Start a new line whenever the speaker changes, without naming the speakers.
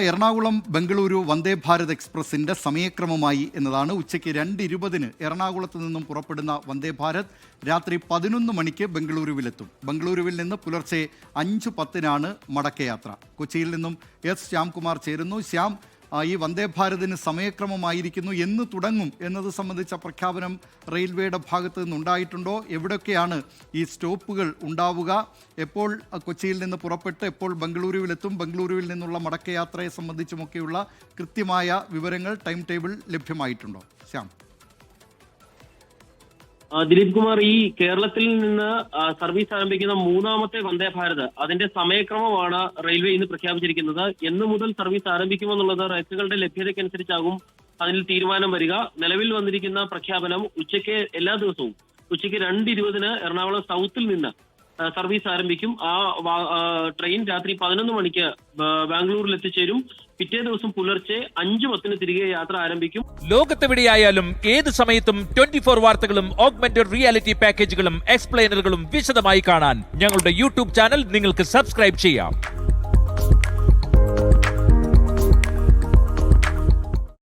എറണാകുളം ബംഗളൂരു വന്ദേ ഭാരത് എക്സ്പ്രസിന്റെ സമയക്രമമായി എന്നതാണ്. ഉച്ചയ്ക്ക് 2:20 എറണാകുളത്ത് നിന്നും പുറപ്പെടുന്ന വന്ദേ ഭാരത് രാത്രി 11 മണിക്ക് ബംഗളൂരുവിലെത്തും. ബംഗളൂരുവിൽ നിന്ന് പുലർച്ചെ 5:10 മടക്കയാത്ര. കൊച്ചിയിൽ നിന്നും എസ് ശ്യാംകുമാർ ചേരുന്നു. ശ്യാം, ഈ വന്ദേ ഭാരതിന് സമയക്രമമായിരിക്കുന്നു, എന്ന് തുടങ്ങും എന്നത് സംബന്ധിച്ച പ്രഖ്യാപനം റെയിൽവേയുടെ ഭാഗത്ത് നിന്നുണ്ടായിട്ടുണ്ടോ? എവിടെയൊക്കെയാണ് ഈ സ്റ്റോപ്പുകൾ ഉണ്ടാവുക? എപ്പോൾ കൊച്ചിയിൽ നിന്ന് പുറപ്പെട്ട് എപ്പോൾ ബംഗളൂരുവിലെത്തും? ബംഗളൂരുവിൽ നിന്നുള്ള മടക്കയാത്രയെ സംബന്ധിച്ചുമൊക്കെയുള്ള കൃത്യമായ വിവരങ്ങൾ, ടൈം ടേബിൾ ലഭ്യമായിട്ടുണ്ടോ? ശ്യാം.
ദിലീപ് കുമാർ, ഈ കേരളത്തിൽ നിന്ന് സർവീസ് ആരംഭിക്കുന്ന മൂന്നാമത്തെ വന്ദേ ഭാരത് അതിന്റെ സമയക്രമമാണ് റെയിൽവേ ഇന്ന് പ്രഖ്യാപിച്ചിരിക്കുന്നത്. എന്ന് മുതൽ സർവീസ് ആരംഭിക്കുമെന്നുള്ളത് റേക്കുകളുടെ ലഭ്യതയ്ക്കനുസരിച്ചാകും അതിൽ തീരുമാനം വരിക. നിലവിൽ വന്നിരിക്കുന്ന പ്രഖ്യാപനം എല്ലാ ദിവസവും ഉച്ചയ്ക്ക് 2:20 എറണാകുളം സൗത്തിൽ നിന്ന് സർവീസ് ആരംഭിക്കും. ആ ട്രെയിൻ രാത്രി 11 മണിക്ക് ബാംഗ്ലൂരിൽ എത്തിച്ചേരും. പിറ്റേ ദിവസം പുലർച്ചെ 5:10 തിരികെ യാത്ര ആരംഭിക്കും.
ലോകത്തെവിടെയായാലും ഏത് സമയത്തും 24 വാർത്തകളും ഓഗ്മെന്റഡ് റിയാലിറ്റി പാക്കേജുകളും എക്സ്പ്ലെയിനറുകളും വിശദമായി കാണാൻ ഞങ്ങളുടെ യൂട്യൂബ് ചാനൽ നിങ്ങൾക്ക് സബ്സ്ക്രൈബ് ചെയ്യാം.